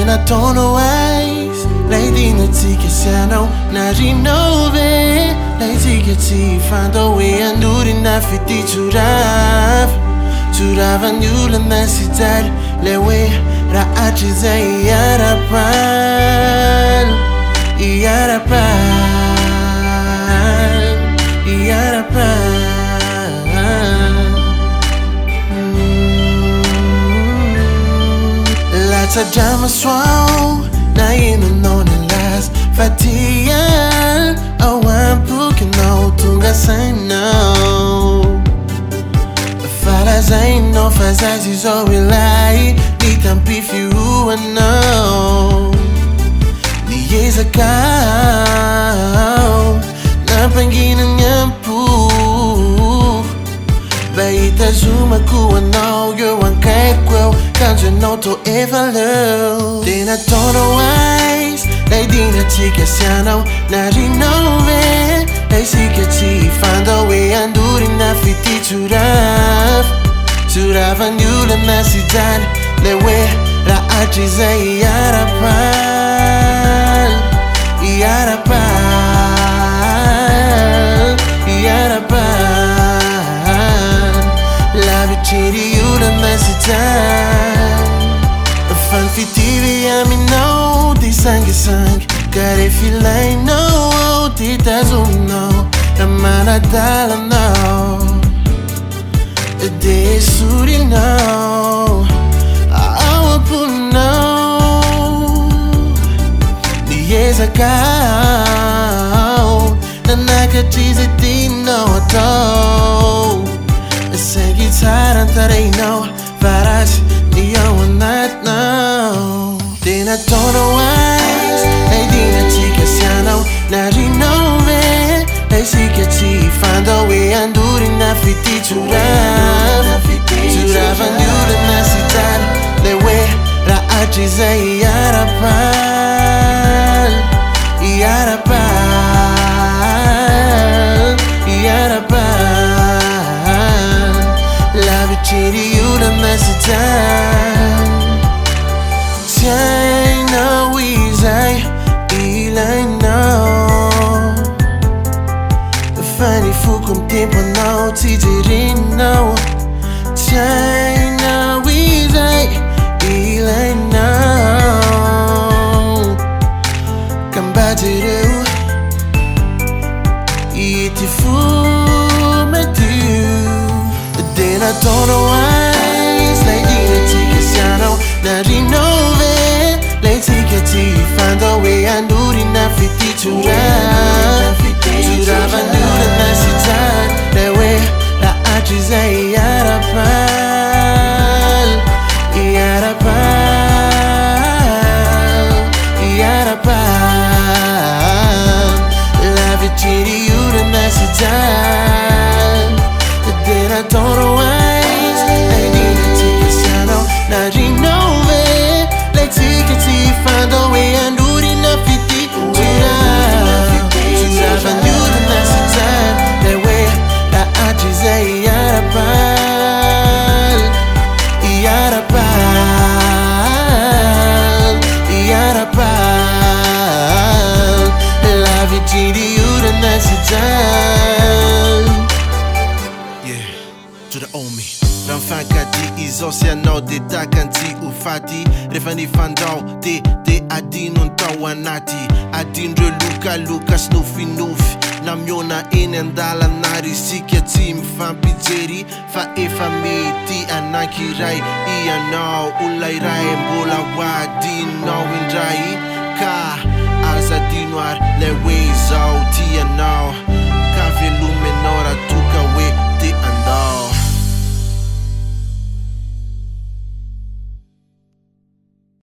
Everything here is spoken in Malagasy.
nataonao aizy lay dinatsika sianao narinove lay tsika tsy fantao hoe andorina fety tsoravany olana sy jaly lay hoe raha atry zay hiara-paly latsadra masoao na inonao nalaza fa tian ao ampokinao tonga sainao falazainao fa zazy zao ilay nitampifioanao niezakao nampanginany ampo mba hitazomako anao eo ankaiko eo kanjo anao to efa leo de nataonao aizy lay dinatsika sianao narinove lay sika tsy fantao hoe andorina fety tsoravany olana sy jaly lay hoe raha atry zay hiara-paly lavitry olana sy jaly fanfitivy aminao ty sangisangy ka refa ilainao ty tazominao raha manadalanao de sorinao ao amponinao niezakao nanakatry zay tianao atao saingy tsara antarainao fa ratsy ny ao anatinao de nataonao aizy lay dinatsika sianao narinove lay sika tsy fantao hoe andorina fety tsoravany olana sy jaly lay hoe raha atry zay hiara-paly lavitry olana sy jaly tsy hainao izay ilainao fa ny foko mitemponao tsy jerenao tsy hainao izay ilainao ka mba jereo ity fo madio de nataonao aizy lay dinatsika sianao narinove lay tsika tsy fantao hoe andorina fety tsoravany olana sy jaly lay hoe raha atry zay hiara-paly lavitry olana sy jaly de nataonao aizy lay dinatsika sianao narinove lay tsika tsy fantao hoe andorina fety tsoravany olana sy jaly lay hoe raha atry zay hiara-paly lavitry olana sy jaly. Joda Omi raha mifankady izao sy anao de takantsy ho faty rehefa nifandao de adino ny tao anaty adindreo lokaloka sy nofinofy na miona eny andalana ry sika tsy mifampijery fa efa mety anankiray ianao olona iray mbola ho adinao indray ka aza dino ary